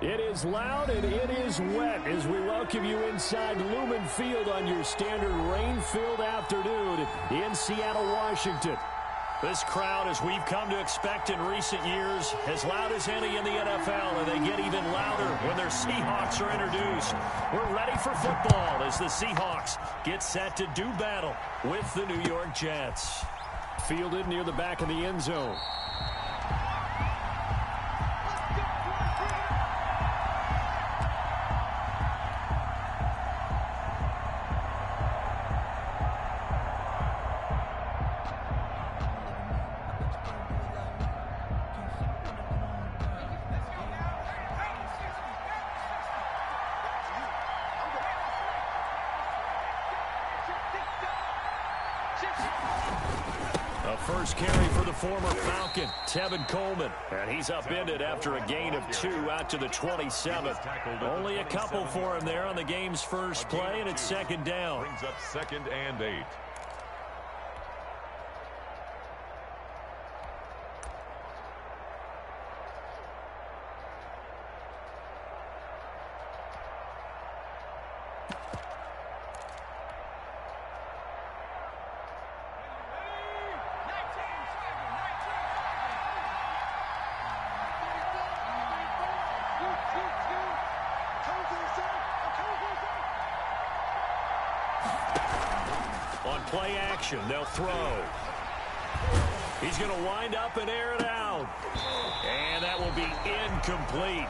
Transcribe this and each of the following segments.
It is loud and it is wet as we welcome you inside Lumen Field on your standard rain-filled afternoon in Seattle, Washington. This crowd, as we've come to expect in recent years, as loud as any in the NFL, and they get even louder when their Seahawks are introduced. We're ready for football as the Seahawks get set to do battle with the New York Jets. Fielded near the back of the end zone. First carry for the former Falcon, Tevin Coleman. And he's upended after a gain of 2 out to the 27. Only a couple for him there on the game's first play, and it's second down. Brings up 2nd and 8. On play action, they'll throw. He's going to wind up and air it out. And that will be incomplete.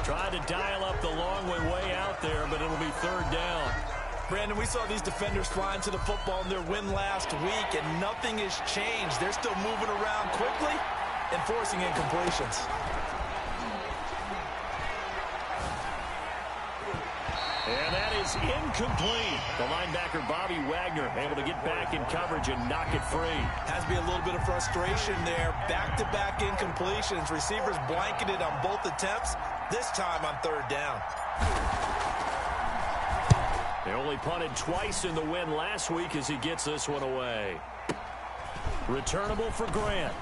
Tried to dial up the long way out there, but it'll be third down. Brandon, we saw these defenders flying to the football in their win last week, and nothing has changed. They're still moving around quickly and forcing incompletions. And that is incomplete. The linebacker, Bobby Wagner, able to get back in coverage and knock it free. Has to be a little bit of frustration there. Back-to-back incompletions. Receivers blanketed on both attempts, this time on third down. They only punted twice in the win last week as he gets this one away. Returnable for Grant.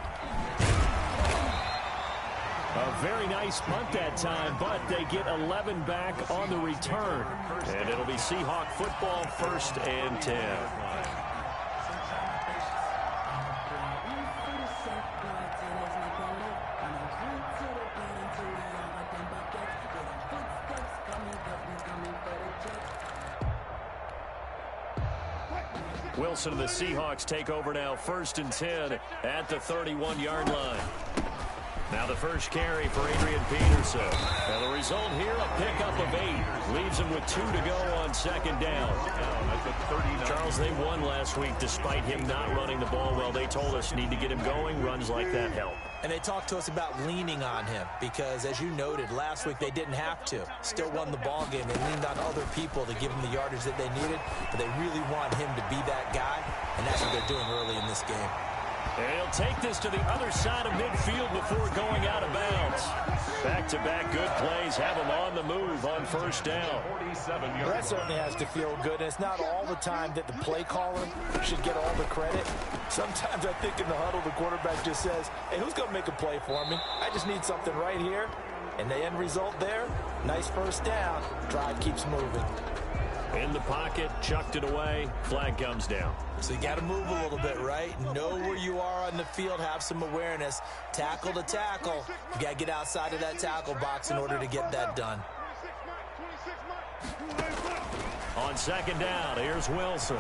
A very nice punt that time, but they get 11 back on the return. And it'll be Seahawk football, 1st and 10. Wilson and the Seahawks take over now, 1st and 10 at the 31-yard line. Now the first carry for Adrian Peterson. Now the result here, a pickup of 8. Leaves him with 2 to go on second down. Charles, they won last week despite him not running the ball well. They told us need to get him going. Runs like that help. And they talked to us about leaning on him because, as you noted, last week they didn't have to. Still won the ball game. They leaned on other people to give him the yardage that they needed, but they really want him to be that guy, and that's what they're doing early in this game. And he'll take this to the other side of midfield before going out of bounds. Back-to-back good plays have him on the move on first down. Well, that certainly has to feel good. And it's not all the time that the play caller should get all the credit. Sometimes I think in the huddle the quarterback just says, hey, who's going to make a play for me? I just need something right here. And the end result there, nice first down. Drive keeps moving. In the pocket, chucked it away, flag comes down. So you got to move a little bit, right? Know where you are on the field, have some awareness. Tackle to tackle. You got to get outside of that tackle box in order to get that done. On second down, here's Wilson.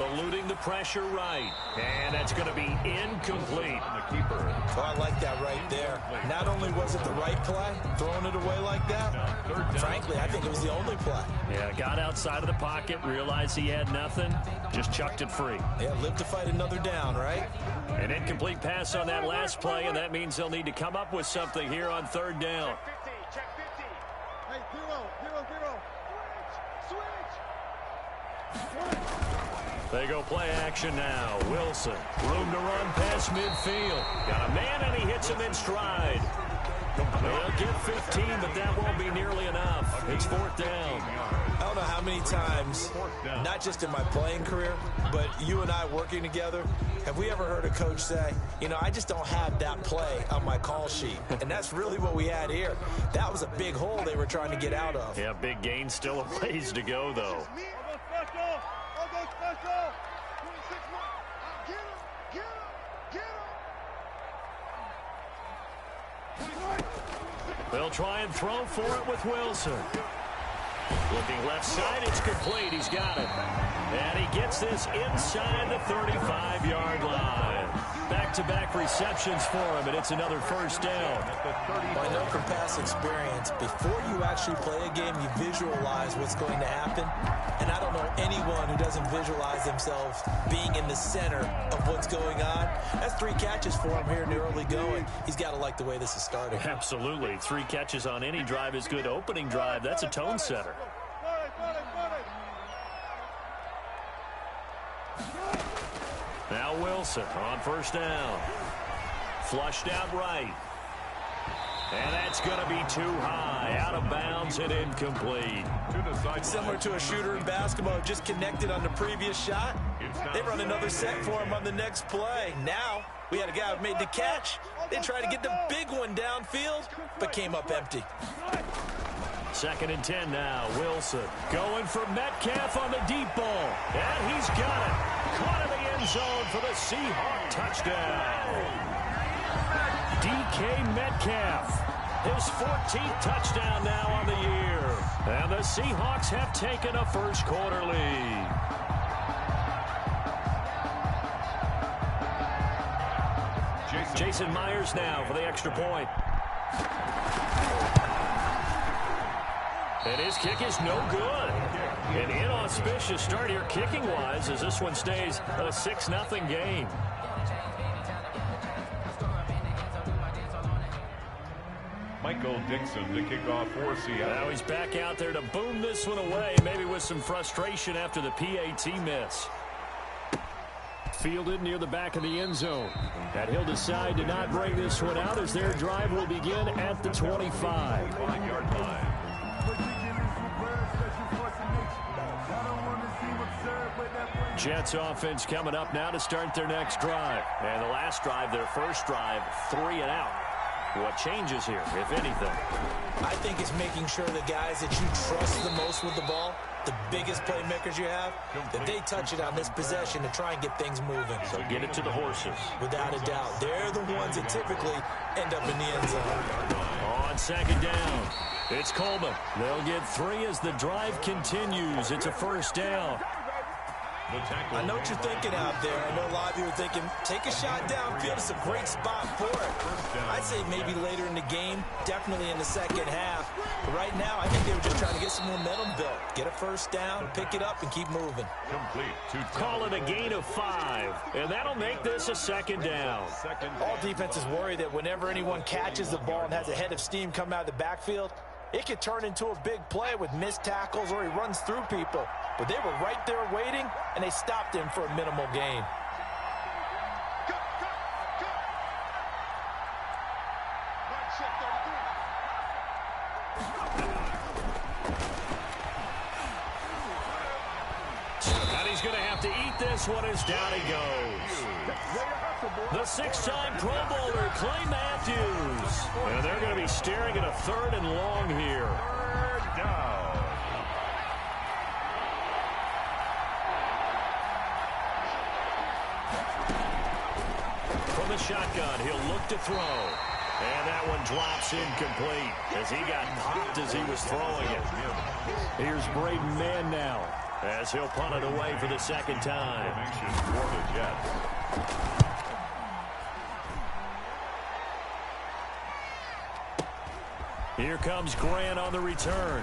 Eluding the pressure right. And that's going to be incomplete. Oh, I like that right there. Not only was it the right play, throwing it away like that, frankly, I think it was the only play. Yeah, got outside of the pocket, realized he had nothing, just chucked it free. Yeah, live to fight another down, right? An incomplete pass on that last play, and that means they'll need to come up with something here on third down. Check 50. Hey, 0. Switch. They go play action now. Wilson, room to run past midfield. Got a man, and he hits him in stride. They'll get 15, but that won't be nearly enough. It's fourth down. I don't know how many times, not just in my playing career, but you and I working together, have we ever heard a coach say, you know, I just don't have that play on my call sheet. And that's really what we had here. That was a big hole they were trying to get out of. Yeah, big gain, still a ways to go, though. They'll try and throw for it with Wilson. Looking left side, it's complete. He's got it. And he gets this inside the 35-yard line. Back-to-back receptions for him, and it's another first down. Well, I know from past experience, before you actually play a game, you visualize what's going to happen. And I don't know anyone who doesn't visualize themselves being in the center of what's going on. That's 3 catches for him here in the early going. He's got to like the way this is starting. Absolutely. 3 catches on any drive is good. Opening drive, that's a tone setter. Now Wilson on first down. Flushed out right. And that's going to be too high. Out of bounds and incomplete. Similar to a shooter in basketball, just connected on the previous shot. They run another set for him on the next play. Now, we had a guy who made the catch. They tried to get the big one downfield, but came up empty. 2nd and 10 now. Wilson going for Metcalf on the deep ball. And he's got it. Caught in the end zone for the Seahawk touchdown. DK Metcalf, his 14th touchdown now on the year. And the Seahawks have taken a first quarter lead. Jason Myers now for the extra point. And his kick is no good. An inauspicious start here kicking-wise as this one stays a 6-0 game. Michael Dixon to kick off for Seattle. Now he's back out there to boom this one away, maybe with some frustration after the PAT miss. Fielded near the back of the end zone. And he'll decide to not bring this one out as their drive will begin at the 25. 5-yard line. Jets offense coming up now to start their next drive. And the last drive, their first drive, 3 and out. What changes here, if anything? I think it's making sure the guys that you trust the most with the ball, the biggest playmakers you have, that they touch it on this possession to try and get things moving. So get it to the horses. Without a doubt. They're the ones that typically end up in the end zone. On 2nd down, it's Coleman. They'll get 3 as the drive continues. It's a first down. I know what you're thinking out there. I know a lot of you are thinking, take a shot downfield. It's a great spot for it. I'd say maybe later in the game, definitely in the second half. But right now, I think they were just trying to get some momentum built. Get a first down, pick it up, and keep moving. Call it a gain of 5, and that'll make this a 2nd down. All defenses worry that whenever anyone catches the ball and has a head of steam come out of the backfield, it could turn into a big play with missed tackles or he runs through people. But they were right there waiting, and they stopped him for a minimal gain. And he's going to have to eat this one as down he goes. The 6-time Pro Bowler, Clay Matthews. And they're going to be staring at a 3rd and long here. 3rd down. From the shotgun, he'll look to throw. And that one drops incomplete as he got popped as he was throwing it. Here's Braden Mann now as he'll punt it away for the 2nd time. For the Jets. Here comes Grant on the return.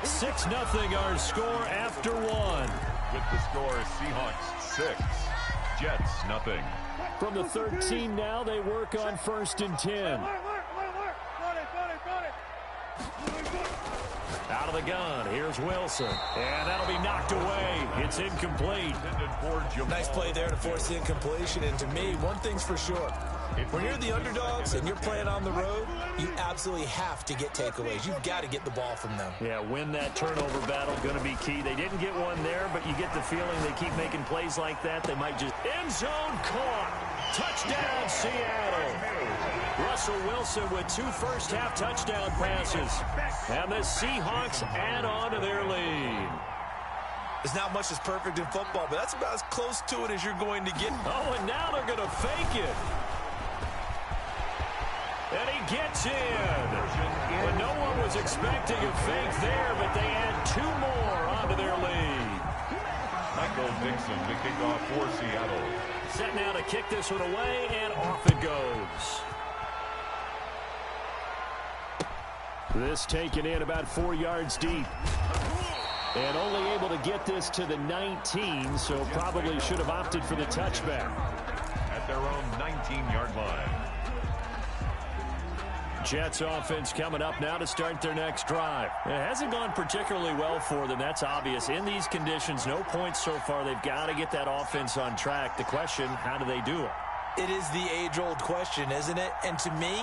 It's 6-0 our score after 1. With the score, Seahawks 6, Jets 0. From the 13 now, they work on 1st and 10. Out of the gun, here's Wilson. And that'll be knocked away. It's incomplete. Nice play there to force the incompletion. And to me, one thing's for sure. When you're the underdogs and you're playing on the road, you absolutely have to get takeaways. You've got to get the ball from them. Yeah, win that turnover battle, going to be key. They didn't get one there, but you get the feeling they keep making plays like that. They might just end zone caught. Touchdown, Seattle. Russell Wilson with 2 first-half touchdown passes. And the Seahawks add on to their lead. There's not much that's perfect in football, but that's about as close to it as you're going to get. Oh, and now they're going to fake it. And he gets in. And no one was expecting a fake there, but they add 2 more onto their lead. Michael Dixon to kick off for Seattle. Set now to kick this one away, and off it goes. This taken in about 4 yards deep. And only able to get this to the 19, so probably should have opted for the touchback. At their own 19-yard line. Jets offense coming up now to start their next drive. It hasn't gone particularly well for them. That's obvious. In these conditions, no points so far. They've got to get that offense on track. The question, how do they do it? It is the age-old question, isn't it? And to me,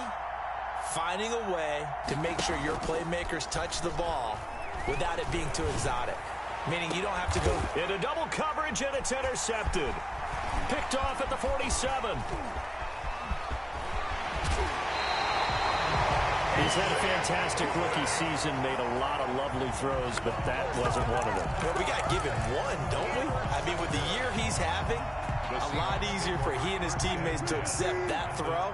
finding a way to make sure your playmakers touch the ball without it being too exotic. Meaning you don't have to go into double coverage, and it's intercepted. Picked off at the 47. He's had a fantastic rookie season, made a lot of lovely throws, but that wasn't one of them. Well, we got to give him one, don't we? I mean, with the year he's having, a lot easier for he and his teammates to accept that throw,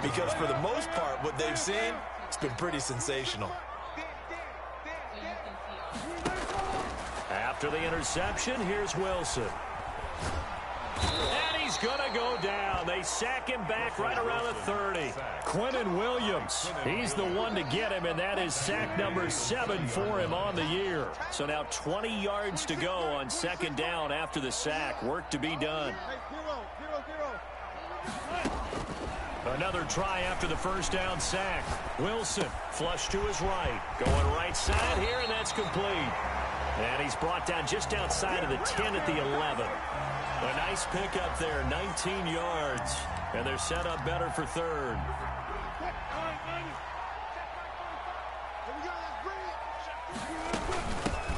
because for the most part, what they've seen, it's been pretty sensational. After the interception, here's Wilson. And he's going to go down. They sack him back right around the 30. Quinnen Williams, he's the one to get him, and that is sack number 7 for him on the year. So now 20 yards to go on second down after the sack. Work to be done. Another try after the first down sack. Wilson, flush to his right. Going right side here, and that's complete. And he's brought down just outside of the 10 at the 11. A nice pickup there, 19 yards. And they're set up better for third.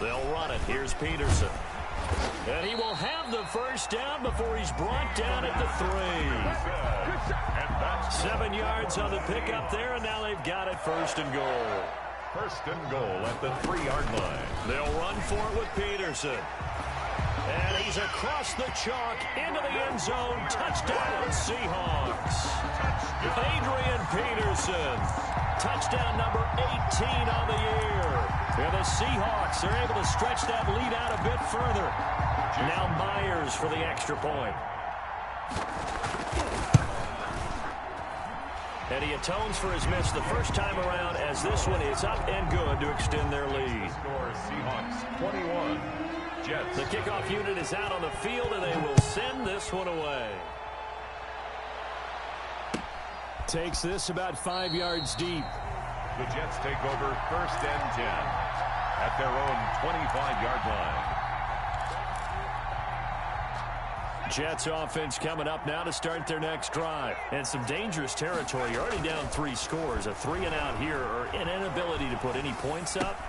They'll run it. Here's Peterson. And he will have the first down before he's brought down at the 3. 7 yards on the pickup there, and now they've got it first and goal. First and goal at the 3-yard line. They'll run for it with Peterson. And he's across the chalk into the end zone. Touchdown, Seahawks. Adrian Peterson. Touchdown number 18 on the year. And the Seahawks are able to stretch that lead out a bit further. Now Myers for the extra point. And he atones for his miss the first time around, as this one is up and good to extend their lead. Score Seahawks 21. Jets. The kickoff unit is out on the field, and they will send this one away. Takes this about 5 yards deep. The Jets take over first and 10 at their own 25-yard line. Jets offense coming up now to start their next drive. And some dangerous territory. You're already down 3 scores. A 3-and-out here, or an inability to put any points up.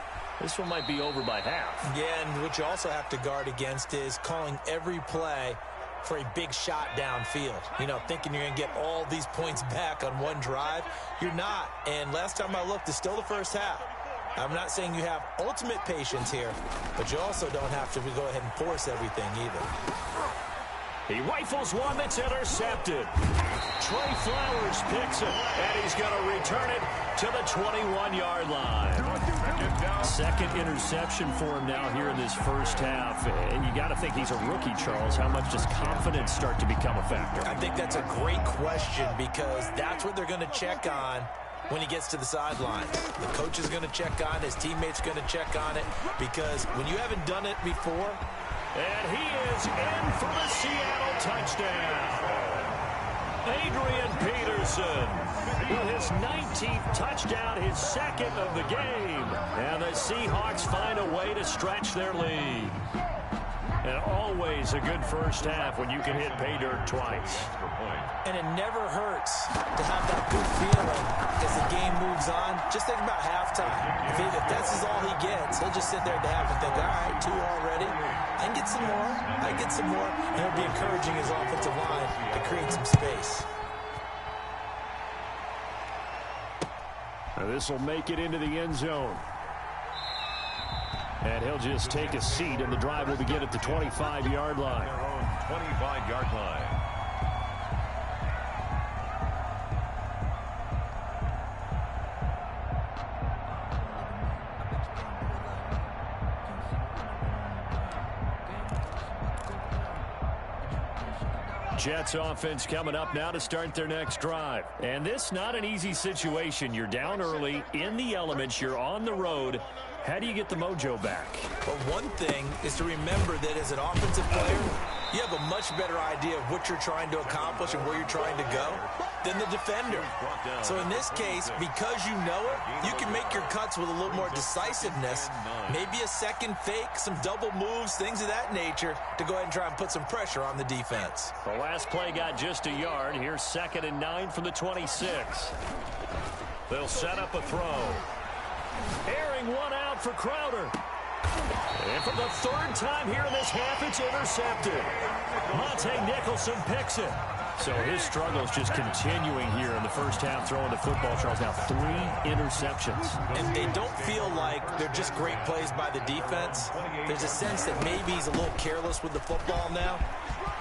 This one might be over by half. Yeah, and what you also have to guard against is calling every play for a big shot downfield. You know, thinking you're going to get all these points back on one drive. You're not. And last time I looked, it's still the first half. I'm not saying you have ultimate patience here, but you also don't have to go ahead and force everything either. He rifles one that's intercepted. Trey Flowers picks it, and he's going to return it to the 21-yard line. Second interception for him now here in this first half. And you got to think he's a rookie, Charles. How much does confidence start to become a factor? I think that's a great question, because that's what they're going to check on when he gets to the sideline. The coach is going to check on it. His teammate's going to check on it, because when you haven't done it before. And he is in for the Seattle touchdown. Adrian Peterson with his 19th touchdown, his second of the game. And the Seahawks find a way to stretch their lead. And always a good first half when you can hit pay dirt twice. And it never hurts to have that good feeling as the game moves on. Just think about halftime. If that's all he gets, he'll just sit there at the half and think, all right, 2 already. I can get some more. I get some more. And he'll be encouraging his offensive line to create some space. This will make it into the end zone. And he'll just take a seat, and the drive will begin at the 25-yard line. Their own 25-yard line. Jets offense coming up now to start their next drive. And this not an easy situation. You're down early, in the elements, you're on the road. How do you get the mojo back? But one thing is to remember that as an offensive player, you have a much better idea of what you're trying to accomplish and where you're trying to go than the defender. So in this case, because you know it, you can make your cuts with a little more decisiveness, maybe a second fake, some double moves, things of that nature, to go ahead and try and put some pressure on the defense. The last play got just a yard. Here's 2nd and 9 from the 26. They'll set up a throw. Airing one out for Crowder. And for the 3rd time here in this half, it's intercepted. Monte Nicholson picks it. So his struggles just continuing here in the first half, throwing the football. Charles, now 3 interceptions. And they don't feel like they're just great plays by the defense. There's a sense that maybe he's a little careless with the football now.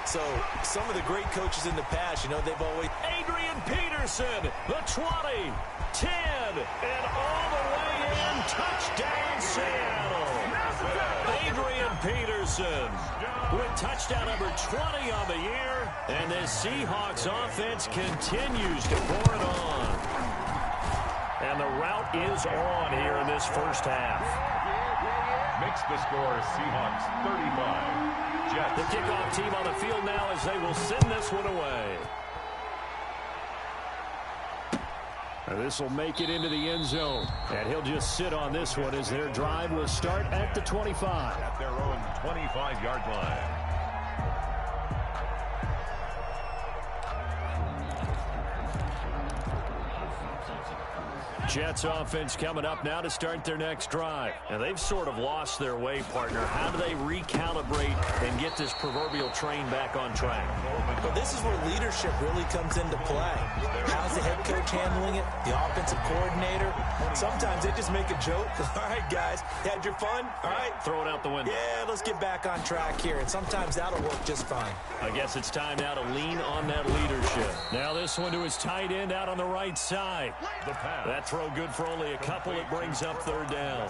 So some of the great coaches in the past, you know, they've always... Adrian Peterson, the 20, 10, and all the way in. Touchdown, Seattle. Adrian Peterson with touchdown number 20 on the year. And this Seahawks offense continues to pour it on. And the route is on here in this first half. Makes the score Seahawks 35. Jets. The kickoff team on the field now as they will send this one away. And this will make it into the end zone. And he'll just sit on this one as their drive will start at the 25. At their own 25-yard line. Jets offense coming up now to start their next drive. And they've sort of lost their way, partner. How do they recalibrate and get this proverbial train back on track? But this is where leadership really comes into play. How's the head coach handling it? The offensive coordinator? Sometimes they just make a joke. All right, guys, you had your fun? All right. Throw it out the window. Yeah, let's get back on track here. And sometimes that'll work just fine. I guess it's time now to lean on that leadership. Now this one to his tight end out on the right side. The pass. That throw good for only a couple. It brings up 3rd down.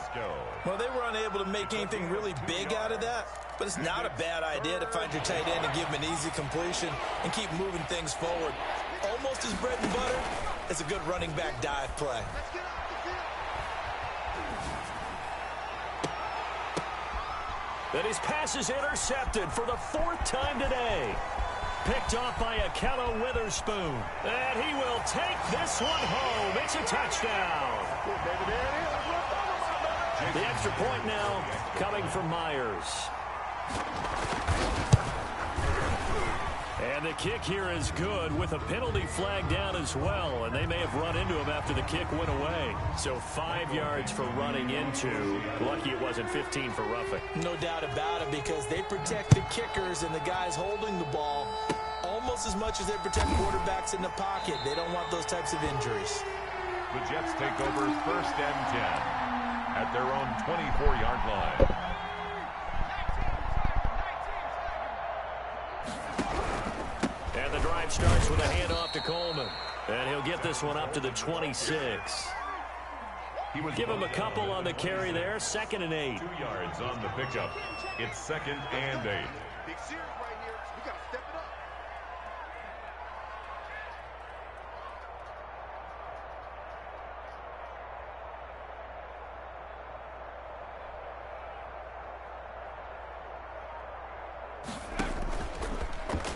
Well, they were unable to make anything really big out of that, but it's not a bad idea to find your tight end and give him an easy completion and keep moving things forward. Almost as bread and butter. It's a good running back dive play. That his pass is intercepted for the 4th time today. Picked off by Akello Witherspoon. And he will take this one home. It's a touchdown. The extra point now coming from Myers. And the kick here is good with a penalty flag down as well. And they may have run into him after the kick went away. So 5 yards for running into. Lucky it wasn't 15 for roughing. No doubt about it, because they protect the kickers and the guys holding the ball almost as much as they protect quarterbacks in the pocket. They don't want those types of injuries. The Jets take over 1st and 10 at their own 24-yard line. And the drive starts with a handoff to Coleman. And he'll get this one up to the 26. Give him a couple on the carry there. 2nd and 8. 2 yards on the pickup. It's 2nd and 8. Big series right here. We got to step it up.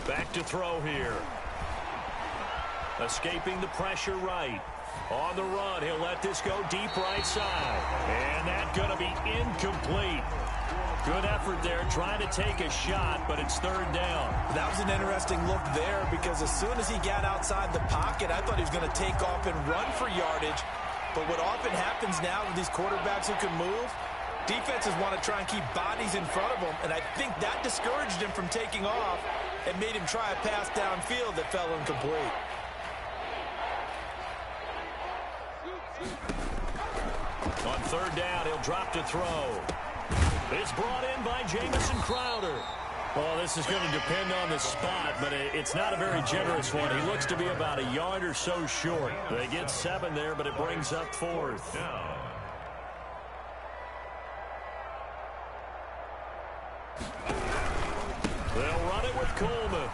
Back to throw here. Escaping the pressure right. On the run, he'll let this go deep right side. And that's going to be incomplete. Good effort there, trying to take a shot, but it's third down. That was an interesting look there because as soon as he got outside the pocket, I thought he was going to take off and run for yardage. But what often happens now with these quarterbacks who can move, defenses want to try and keep bodies in front of them, and I think that discouraged him from taking off and made him try a pass downfield that fell incomplete. On third down, he'll drop to throw. It's brought in by Jamison Crowder. Well, this is going to depend on the spot, but it's not a very generous one. He looks to be about a yard or so short. They get 7 there, but it brings up fourth. They'll run it with Coleman.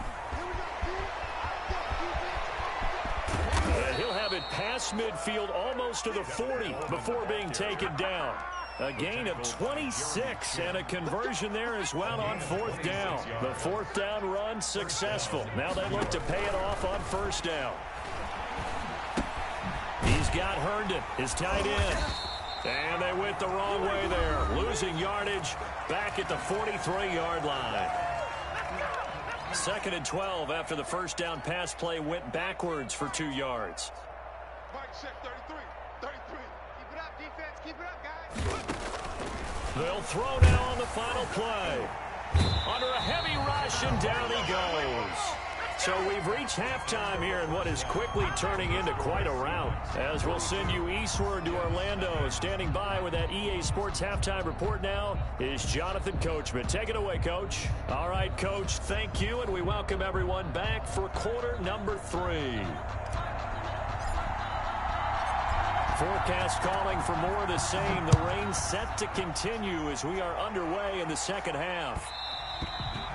And he'll have it past midfield almost to the 40 before being taken down. A gain of 26 and a conversion there as well on fourth down. The fourth down run successful. Now they look to pay it off on first down. He's got Herndon, his tight end. And they went the wrong way there. Losing yardage back at the 43-yard line. 2nd and 12 after the first down pass play went backwards for 2 yards. Mike check 33. 33. Keep it up, defense. Keep it up, guys. They'll throw now on the final play. Under a heavy rush, and down he goes. So we've reached halftime here in what is quickly turning into quite a rout. As we'll send you eastward to Orlando. Standing by with that EA Sports halftime report now is Jonathan Coachman. Take it away, Coach. All right, Coach, thank you, and we welcome everyone back for quarter number 3. Forecast calling for more of the same. The rain set to continue as we are underway in the second half.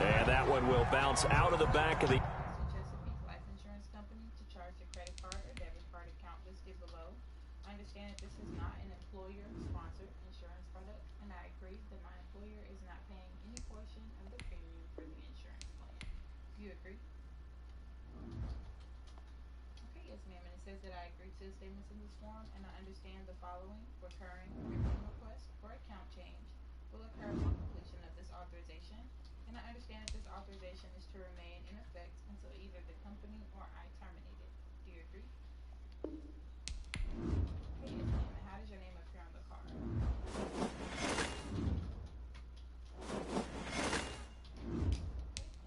And that one will bounce out of the back of the... Life Insurance Company to charge a credit card or debit card account listed below. I understand that this is not an employer-sponsored insurance product, and I agree that my employer is not paying any portion of the premium for the insurance plan. Do you agree? Okay, yes, ma'am, and it says that I agree to the statements in this form, and I understand the following: recurring premium request for account change will occur upon completion of this authorization, and I understand that this authorization is to remain in effect until either the company or I terminate it. Do you agree? Okay, yes, ma'am, and how does your name appear on the card?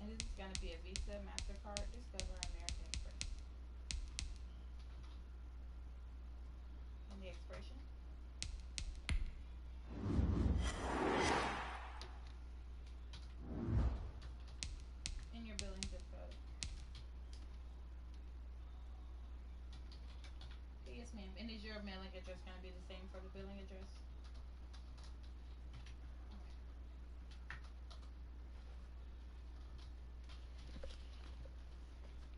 And this is going to be a Visa, MasterCard, Discover, American Express. And the expiration? And your billing zip code. Okay, yes, ma'am. And is your mailing address going to be the same for the billing address?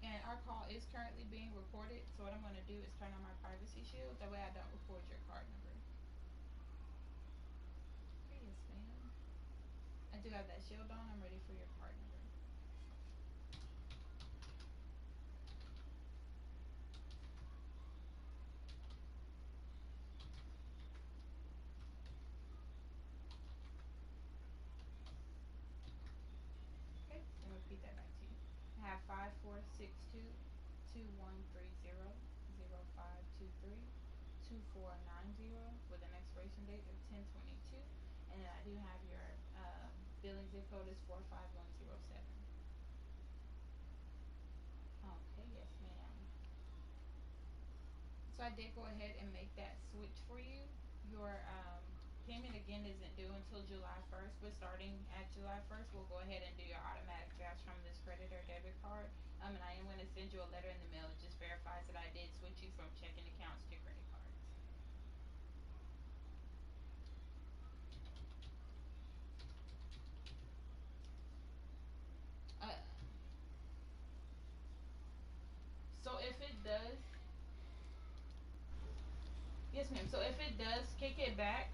And our call is currently being recorded, so what I'm going to do is turn on my privacy shield. That way I don't record your card number. Okay, yes, ma'am. I do have that shield on. I'm ready for your card number. Okay, let me repeat that back to you. I have 5462-2130-0523-2490 with an expiration date of 10/22, and I do have your billing zip code is 45107. Okay, yes, ma'am. So I did go ahead and make that switch for you. Your payment again isn't due until July 1st, but starting at July 1st, we'll go ahead and do your automatic draft from this credit or debit card. And I am going to send you a letter in the mail that just verifies that I did switch you from checking accounts to credit cards. So if it does, yes, ma'am. So if it does kick it back,